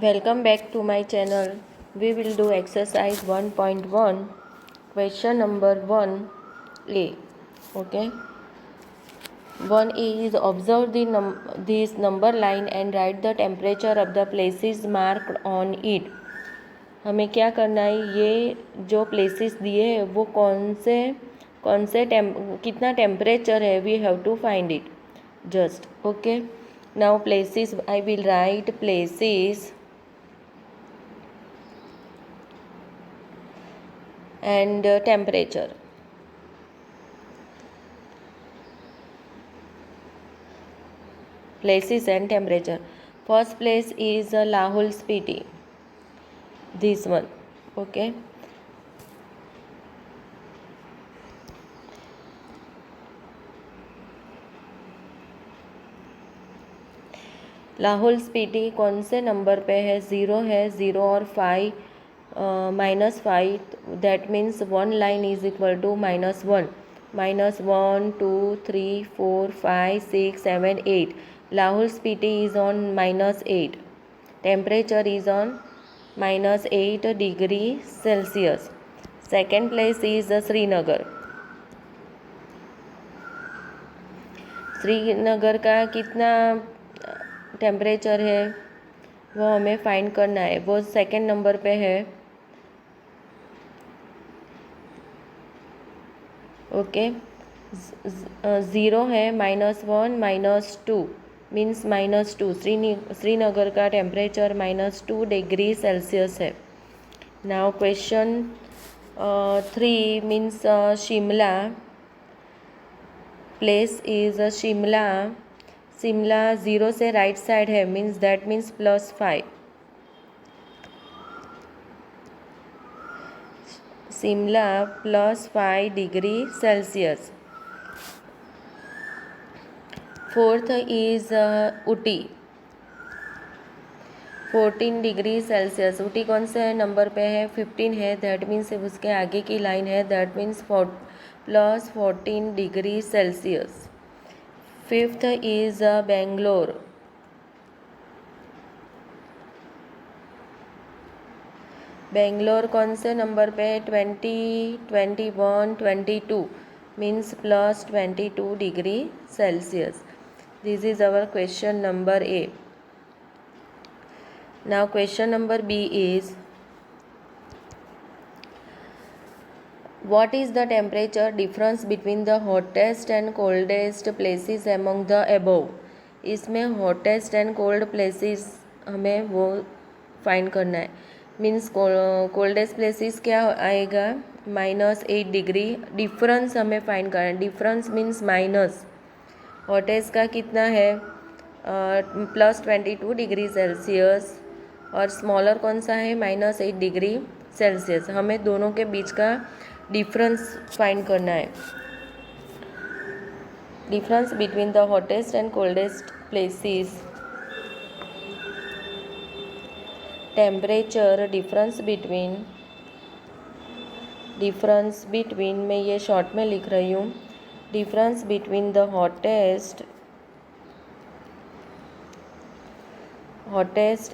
Welcome back to my channel. We will do exercise 1.1, question number 1a. Okay. 1a is observe this number line and write the temperature of the places marked on it. हमें क्या करना है, ये जो places दिए हैं वो कौन से कितना टेम्परेचर है, we have to find it just. Okay. Now places, I will write places and temperature. Places and temperature. First place is Lahul Spiti. This one. Okay. Lahaul Spiti कौन से नंबर पे है? 0 है. 0 और 5 -5, that means one line is equal to -1. -1 2 3 4 5 6 7 8. Lahaul Spiti is on -8. Temperature is on -8 degree Celsius. Second place is Srinagar. Srinagar का कितना temperature है वो हमें फाइंड करना है. वो सेकंड नंबर पे है. ओके. 0 है, -1 -2 मीन्स -2. श्रीनगर का टेम्परेचर -2 डिग्री सेल्सियस है. Now question 3 means Shimla. Place is Shimla. Shimla 0 से राइट साइड है, means that means +5. Shimla +5 degree Celsius. Fourth is Ooty. 14 degree Celsius. Ooty कौन से नंबर पे है? 15 है, दैट मीन्स उसके आगे की लाइन है, that means +14 degree Celsius. Fifth is Bangalore. Bangalore कौन से नंबर पे है? 20 21 22 means +22 degree Celsius. This is our question number A. Now question number B is what is the temperature difference between the hottest and coldest places among the above. इसमें hottest and cold places हमें वो find करना है. Means coldest places क्या आएगा? -8 degree. Difference हमें find करना है. Difference means minus. हॉटेस्ट का कितना है? +22 डिग्री सेल्सियस. और स्मॉलर कौन सा है? -8 डिग्री सेल्सियस. हमें दोनों के बीच का डिफरेंस फाइंड करना है. Difference between the hottest and coldest places. Temperature difference between मैं ये शॉर्ट में लिख रही हूँ. Difference between the hottest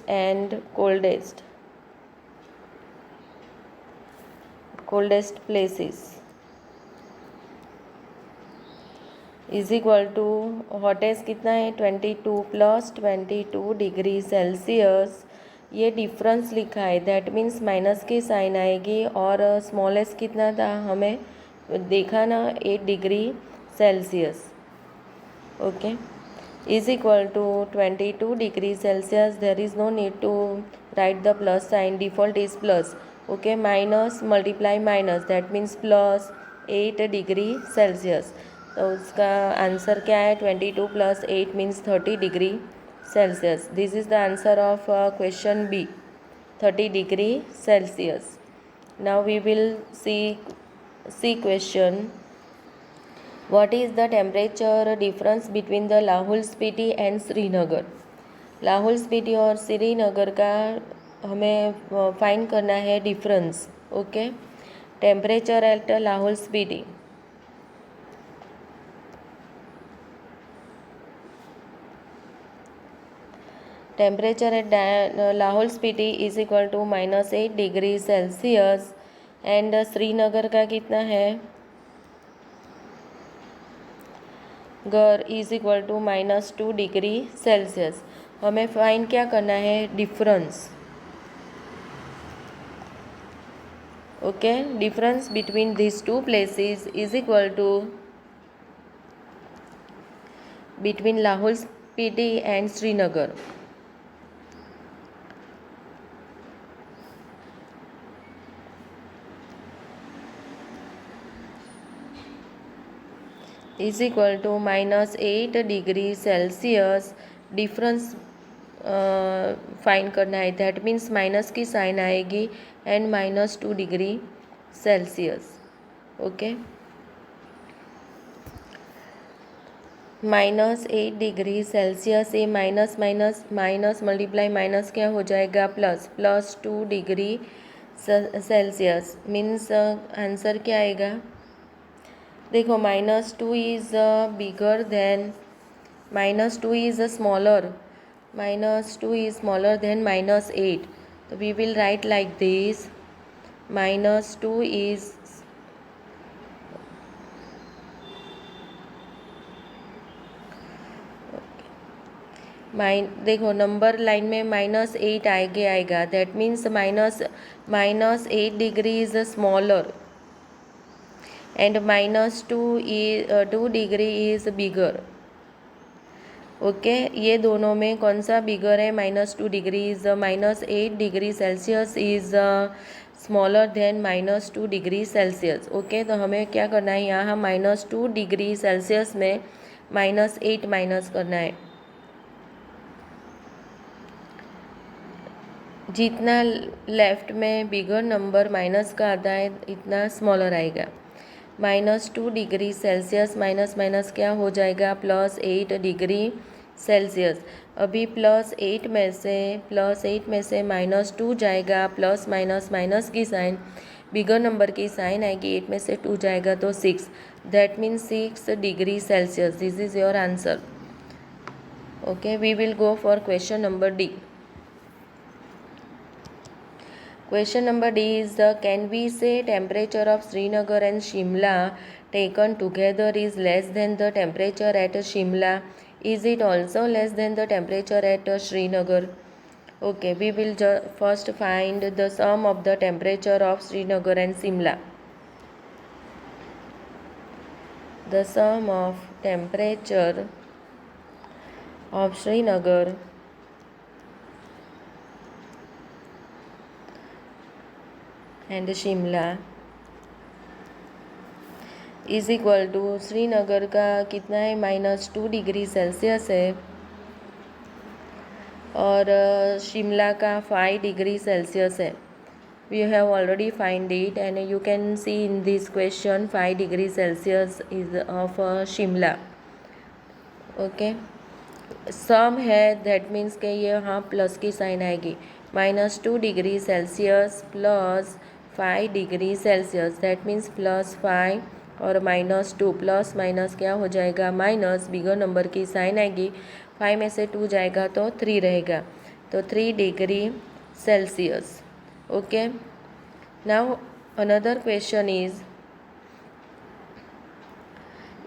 and coldest places is equal to hottest कितना है? 22 +22 डिग्री सेल्सियस. ये डिफरेंस लिखा है, दैट मीन्स माइनस की साइन आएगी. और स्मॉलेस्ट कितना था हमें देखा ना? 8 degree Celsius. Okay. Is equal to 22 degree Celsius. There is no need to write the plus sign, default is plus. Okay. Minus multiply minus, that means +8 degree Celsius. तो उसका आंसर क्या है? 22 + 8 मीन्स 30 degree Celsius. This is the answer of question B, 30 degree Celsius. Now we will see question. What is the temperature difference between the Lahaul Spiti and Srinagar. Lahaul Spiti और श्रीनगर का हमें find करना है difference. Okay. Temperature at Lahaul Spiti. Temperature at Lahaul Spiti is equal to -8 degree Celsius and Srinagar का कितना है गर is equal to -2 degree Celsius. हमें फाइंड क्या करना है difference. Okay, difference between these two places is equal to between Lahore Spiti and Srinagar. Is equal to -8 degree Celsius. Difference find करना है, दैट मीन्स माइनस की sign आएगी and -2 degree Celsius. Okay, -8 degree Celsius, ये minus minus minus multiply minus क्या हो जाएगा +2 degree Celsius means answer क्या आएगा। देखो -2 is bigger than -2 is smaller -2 is smaller than -8, तो we will write like this -2 is देखो नंबर लाइन में -8 आगे आएगा, that means -8 degree is smaller and -2 degree is bigger. Okay, ये दोनों में कौन सा बिगर है -2 degree is -8 degree Celsius is smaller than -2 degree Celsius. Okay, तो हमें क्या करना है यहाँ -2 डिग्री सेल्सियस में -8 माइनस करना है। जितना लेफ्ट में बिगर नंबर माइनस का आता है इतना स्मॉलर आएगा। -2 डिग्री सेल्सियस माइनस माइनस क्या हो जाएगा +8 डिग्री सेल्सियस। अभी +8 में से -2 जाएगा, प्लस माइनस माइनस की साइन बिगर नंबर की साइन आएगी, 8 में से 2 जाएगा तो 6, that means 6 degree Celsius. This is your answer. Okay, we will go for question number D. Question number D is can we say temperature of Srinagar and Shimla taken together is less than the temperature at Shimla? Is it also less than the temperature at Srinagar? Okay, we will first find the sum of the temperature of Srinagar and Shimla. The sum of temperature of Srinagar and Shimla is equal to Srinagar का कितना है -2 degree Celsius है और शिमला का 5 degree Celsius है। We have already find it and you can see in this question 5 degree Celsius is of Shimla. Okay, sum है that means के ये यहाँ प्लस की साइन आएगी, -2 degree Celsius plus 5 degree Celsius, that means +5 और -2 plus minus क्या हो जाएगा माइनस, बिगर नंबर की साइन आएगी, 5 में से 2 जाएगा तो 3 रहेगा, तो 3 degree Celsius. Okay, now another question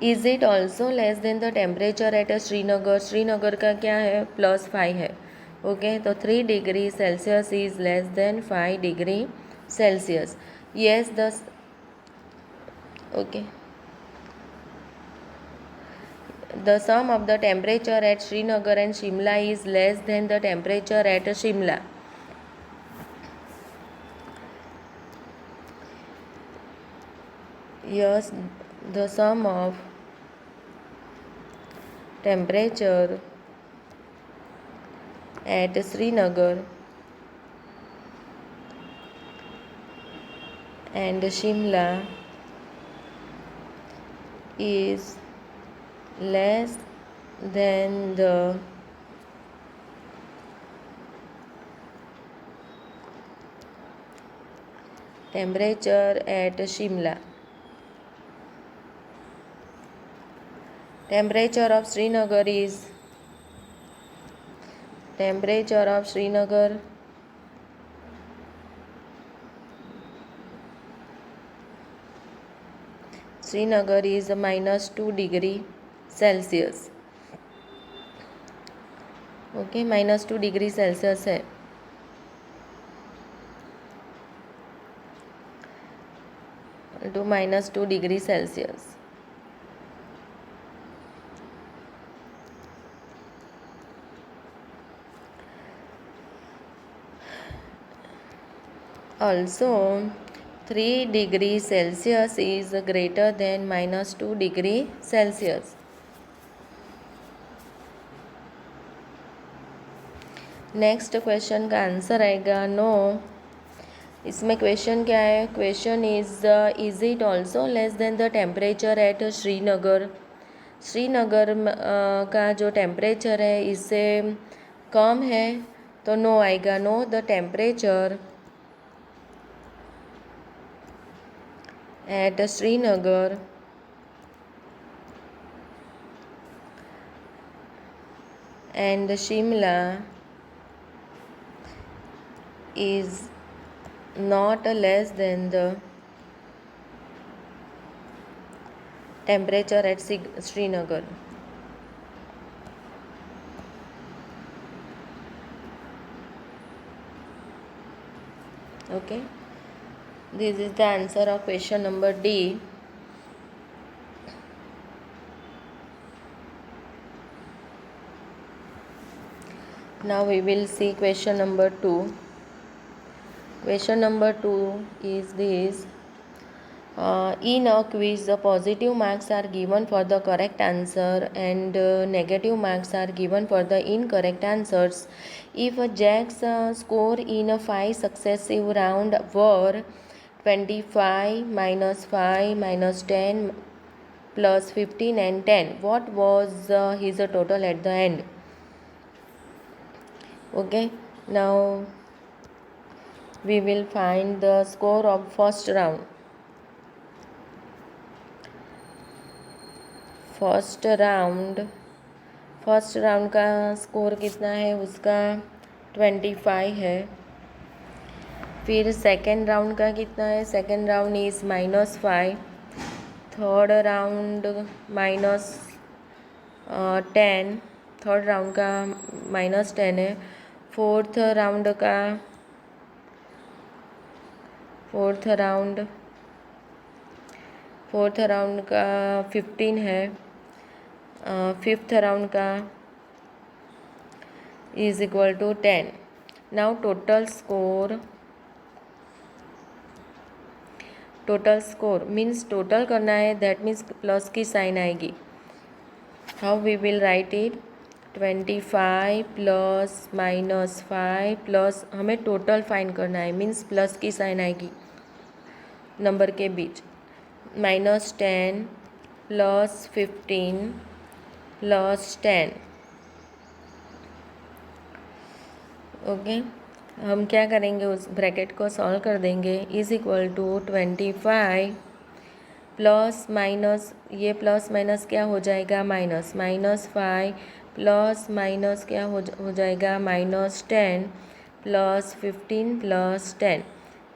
is it also less than the temperature at Srinagar. Srinagar का क्या है +5 है। ओके, तो 3 degree Celsius is less than 5 degree Celsius. Yes, the sum of the temperature at Srinagar and Shimla is less than the temperature at Shimla. Yes, the sum of temperature at Srinagar and Shimla is less than the temperature at Shimla. Temperature of Srinagar is temperature of Srinagar. Srinagar is -2 degree Celsius. Okay, -2 degree Celsius है. to -2 degree Celsius. Also, 3 degree Celsius is greater than -2 degree Celsius. Next question का answer आएगा no. इसमें question क्या है? Question is it also less than the temperature at Srinagar. Srinagar का जो temperature है इससे कम है, तो नो आएगा. No, the temperature at Srinagar and Shimla is not less than the temperature at Srinagar. Okay, this is the answer of question number D. Now we will see question number 2. Question number 2 is this. In a quiz, the positive marks are given for the correct answer and negative marks are given for the incorrect answers. If Jack's score in 5 successive rounds were 25, -5, -10, +15 and 10, what was his total at the end? Okay, now we will find the score of first round. First round का score कितना है? उसका 25 है. फिर second round का कितना है? Second round is -5. Third round -10. Third round का -10 है. फोर्थ राउंड का 15 है. फिफ्थ राउंड का is equal to 10. Now total score means total करना है, दैट मीन्स प्लस की साइन आएगी. How we will write it? 25 plus -5 plus, हमें टोटल फाइंड करना है, मीन्स प्लस की साइन आएगी नंबर के बीच. -10 प्लस 15 प्लस 10. ओके, हम क्या करेंगे? उस ब्रैकेट को सॉल्व कर देंगे. Is equal to 25 plus minus, ये प्लस माइनस क्या हो जाएगा? माइनस. -5 प्लस माइनस क्या हो जाएगा? -10 प्लस 15 प्लस 10.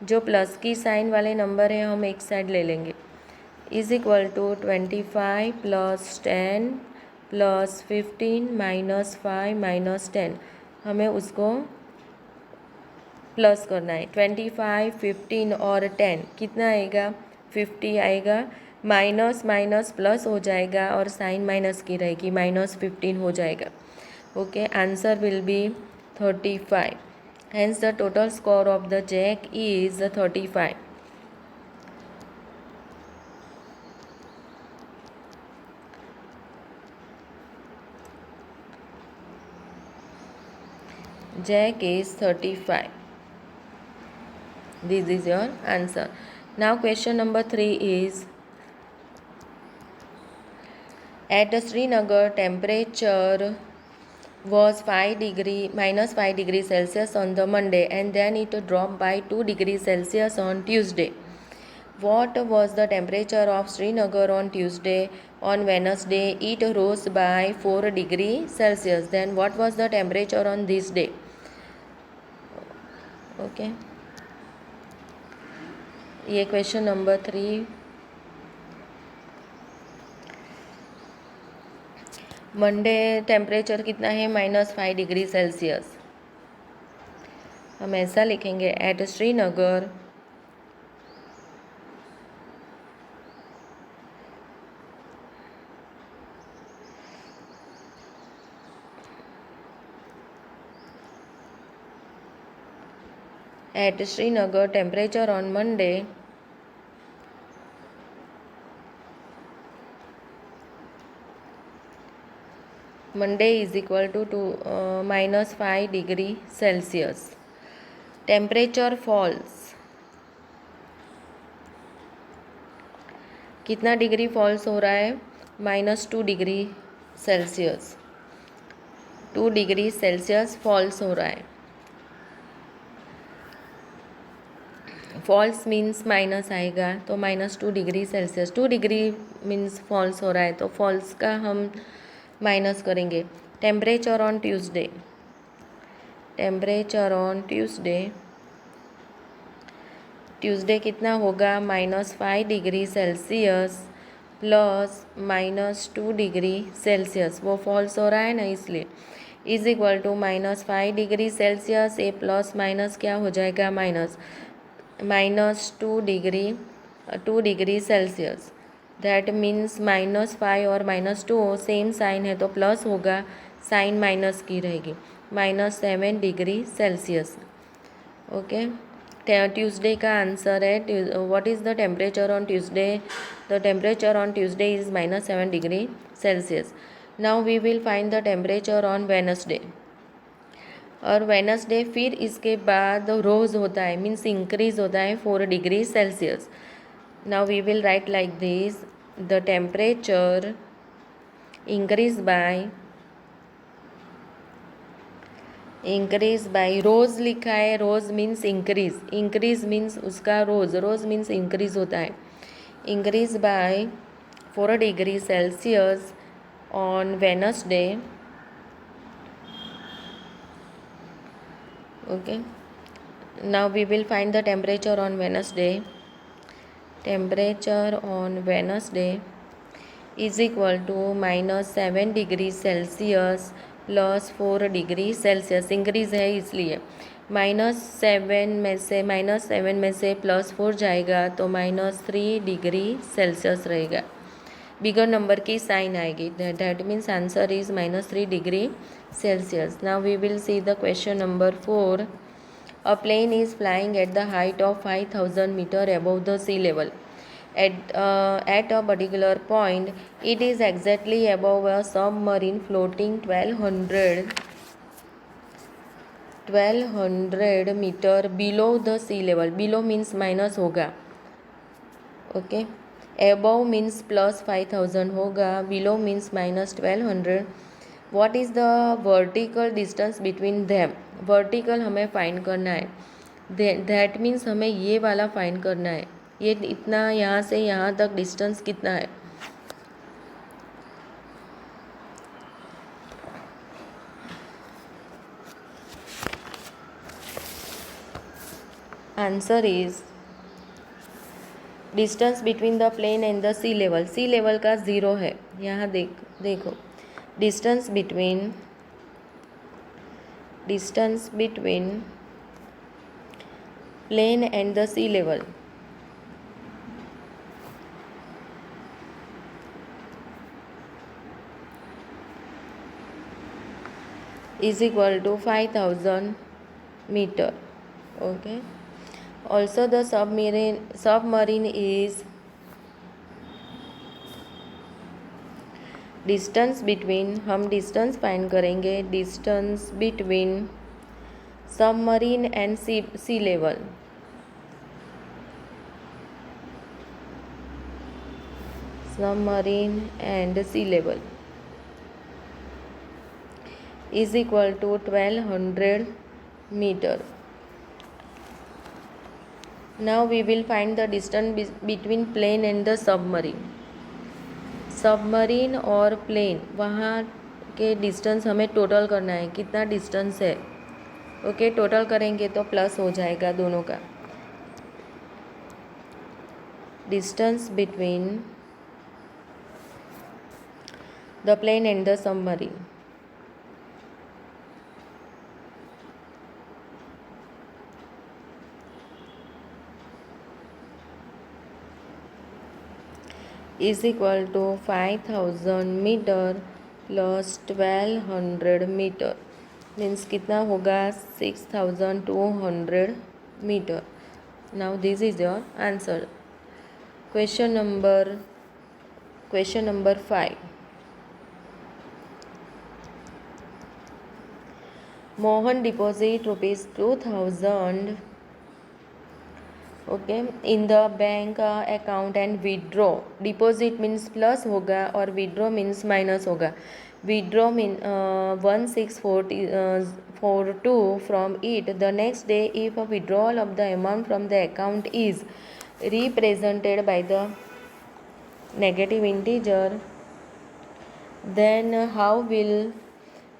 जो प्लस की साइन वाले नंबर है हम एक साइड ले लेंगे. Is equal to 25 plus 10 plus 15 -5 -10. हमें उसको प्लस करना है. 25, 15 और 10 कितना आएगा? 50 आएगा. माइनस माइनस प्लस हो जाएगा और साइन माइनस की रहेगी, -15 हो जाएगा. Okay, answer will be 35. Hence the total score of the Jack is 35. Jack is 35. This is your answer. Now question number 3 is, at Srinagar temperature was -5 degree Celsius on the Monday and then it dropped by 2 degrees Celsius on Tuesday. What was the temperature of Srinagar on Tuesday? On Wednesday, it rose by 4 degrees Celsius. Then what was the temperature on this day? Okay. ये question number 3. Monday temperature कितना है? -5 degree Celsius. हम ऐसा लिखेंगे at Srinagar temperature on Monday is equal to -5 degree Celsius. Temperature falls कितना degree falls हो रहा है? -2 degree Celsius. 2 degree Celsius falls हो रहा है. फॉल्स मीन्स माइनस आएगा तो -2 degree Celsius. 2 degree means falls हो रहा है तो फॉल्स का हम माइनस करेंगे. टेम्परेचर ऑन ट्यूसडे ट्यूसडे कितना होगा? -5 degree Celsius plus -2 degree Celsius. वो फॉल्स हो रहा है ना इसलिए. Is equal to -5 degree Celsius. ए प्लस माइनस क्या हो जाएगा? -2 डिग्री सेल्सियस. दैट मीन्स -5 और -2 सेम साइन है तो प्लस होगा, साइन माइनस की रहेगी. -7 डिग्री सेल्सियस. ओके. ट्यूसडे का आंसर है. What is the temperature on Tuesday? The temperature on Tuesday is -7 degree Celsius. Now we will find the temperature on Wednesday. और Wednesday फिर इसके बाद रोज होता है, मीन्स इंक्रीज होता है 4 degree Celsius. Now we will write like this. The temperature increase by rose लिखा है. रोज मीन्स इंक्रीज मीन्स उसका रोज मीन्स इंक्रीज होता है. Increase by 4 degree Celsius on Wednesday. Okay. Now we will find the temperature on Wednesday. Temperature on Wednesday is equal to -7 degree Celsius plus 4 degree Celsius. Increase है इसलिए -7 में से +4 जाएगा तो -3 degree Celsius रहेगा. Bigger number की sign आएगी. That means answer is -3 degree Celsius. Now we will see the question number 4. A plane is flying at the height of 5000 metre above the sea level. At a particular point, it is exactly above a submarine floating 1200 meter below the sea level. Below means minus होगा. Okay. Above means plus 5000 होगा. Below means -1200. What is the vertical distance between them? Vertical हमें find करना है. That means हमें ये वाला find करना है. ये इतना यहाँ से यहाँ तक डिस्टेंस कितना है? Answer is distance between the plane and the sea level. Sea level का 0 है. यहाँ देखो distance between plane and the sea level is equal to 5000 meter. Okay. Also the submarine is distance between, हम distance find करेंगे. Distance between submarine and sea level. Submarine and sea level is equal to 1200 meter. Now we will find the distance between plane and the submarine. Submarine और plane, वहाँ के distance हमें total करना है, कितना distance है। Okay, total करेंगे तो प्लस हो जाएगा दोनों का। Distance between the plane and the submarine. Is equal to 5000 metre plus 1200 metre, means कितना होगा 6200 metre. Now this is your answer. Question number 5। Mohan deposit ₹2000 okay in the bank account and withdraw. Deposit means plus होगा और withdraw means minus होगा। Withdraw mean 1642 from it the next day if a withdrawal of the amount from the account is represented by the negative integer,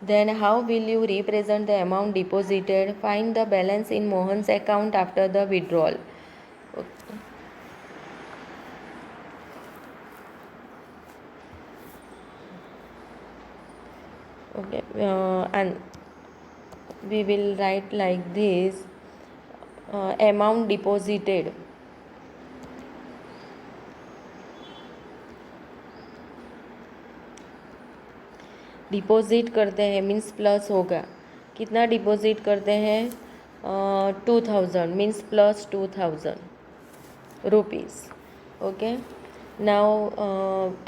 then how will you represent the amount deposited? Find the balance in Mohan's account after the withdrawal. Okay, and we will write like this, amount deposited. Deposit करते हैं means plus होगा। कितना deposit करते हैं 2000 means plus 2000 rupees. Okay, now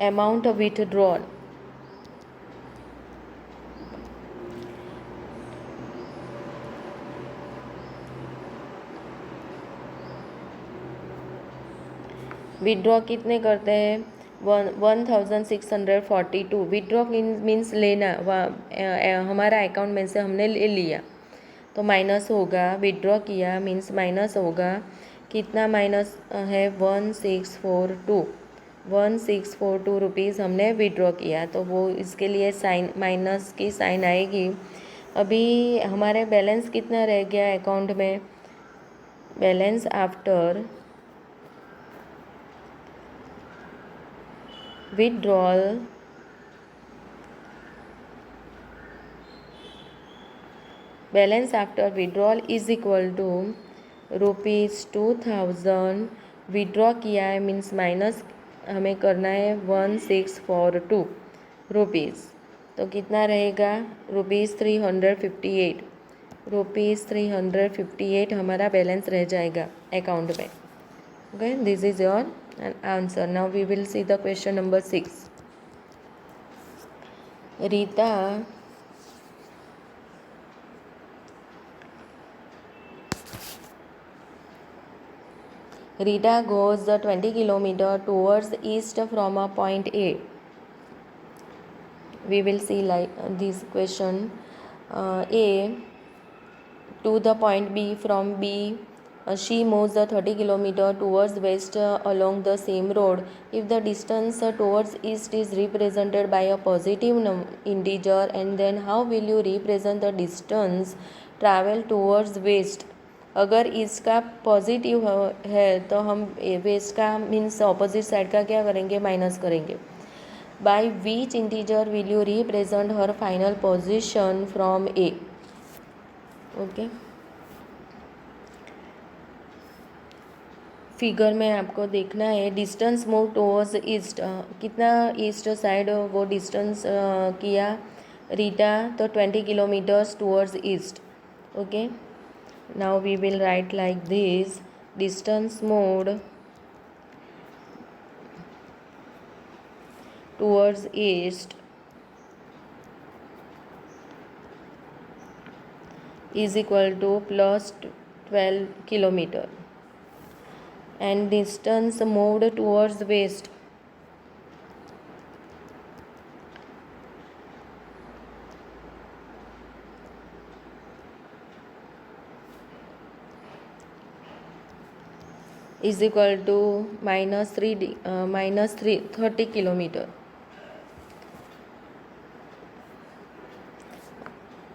amount withdrawal. Withdraw कितने करते हैं 1642। Withdraw means लेना, हमारा अकाउंट में से हमने ले लिया तो माइनस होगा। विड्रॉ किया मीन्स माइनस होगा। कितना माइनस है 1642 रुपीज़ हमने विड्रॉ किया, तो वो इसके लिए साइन माइनस की साइन आएगी। अभी हमारे बैलेंस कितना रह गया अकाउंट में? Balance after withdrawal balance after withdrawal is equal to ₹2000। Withdraw किया है मीन्स माइनस हमें करना है 1642 रुपीज़, तो कितना रहेगा ₹358। ₹358 हमारा बैलेंस रह जाएगा अकाउंट में। Okay, this is your answer. Now we will see the question number 6. Rita goes the 20 kilometer towards east from a point A. We will see like this question. A to the point B, from B she moves the 30 kilometer towards west along the same road. If the distance towards east is represented by a positive integer, and then how will you represent the distance travel towards west? अगर इसका positive है तो हम waste का means opposite side का क्या करेंगे, minus करेंगे। By which integer will you represent her final position from A. Okay, figure में आपको देखना है डिस्टेंस मूव टुवर्ड्स ईस्ट, कितना ईस्ट साइड वो डिस्टेंस किया रीटा, तो 20 kilometres towards east. Okay, now we will write like this, distance moved towards east is equal to plus 12 kilometer, and distance moved towards west is equal to minus 30 kilometer.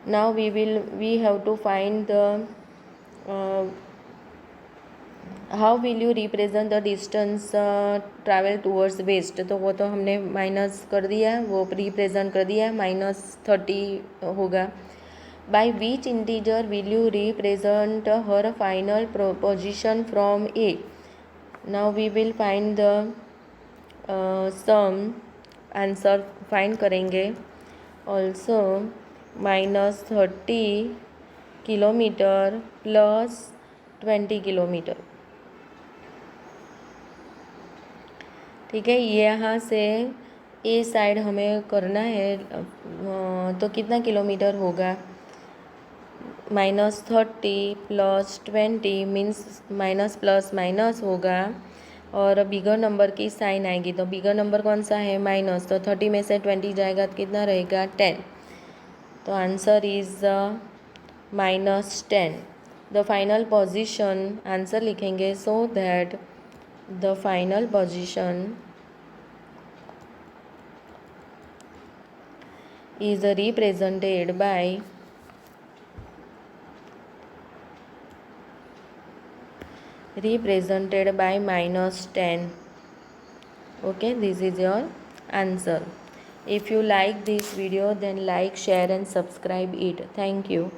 Now we have to find the how will you represent the distance travel towards west. तो वो तो हमने minus कर दिया है, वो represent कर दिया है, -30 होगा. By which integer will you represent her final position from A? Now we will find the sum, answer find करेंगे. Also -30 kilometre plus 20 kilometre. ठीक है, यहाँ से ए साइड हमें करना है. तो कितना किलोमीटर होगा? -30 plus 20 means minus plus minus होगा और बिगर नंबर की साइन आएगी. तो बिगर नंबर कौन सा है? माइनस. तो 30 में से 20 जाएगा तो कितना रहेगा? 10. तो answer is -10. The final position, answer लिखेंगे so that the final position is represented by -10. Okay, this is your answer. If you like this video, then like, share and subscribe it. Thank you.